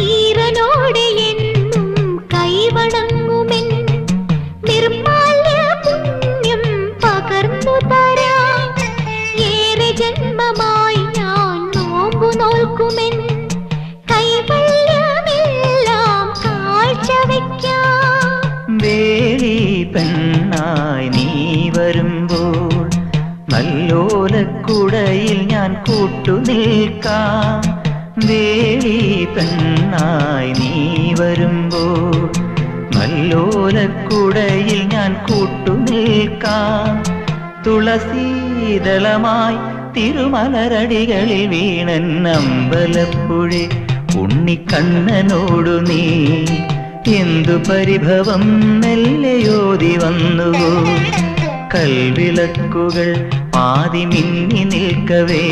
ഈറനോടെ എന്നും കൈവണങ്ങുമെൻ നിർമാല്യ പുണ്യം പകർന്നു തരാം. ഏറെ ജന്മമായി ഞാൻ നോമ്പു നോൽക്കുമെൻ കൈവല്യമെല്ലാം കാഴ്ചവെക്കാം. വേലി പെണ്ണായി നീ വരുമ്പോൾ നല്ലോലക്കുടയിൽ ഞാൻ കൂട്ടുനിൽക്കാം. വേലി പെണ്ണായി നീ വരുമ്പോൾ നല്ലോലക്കുടയിൽ ഞാൻ കൂട്ടുനിൽക്കാം. തുളസീതളമായി തിരുമലരടികളിൽ വീണൻ അമ്പലപ്പുഴെ ഉണ്ണിക്കണ്ണനോടു നീ എന്തു പരിഭവം മെല്ലയോതി വന്നുവോ. കൽവിളക്കുകൾ പാതി മിന്നി നിൽക്കവേ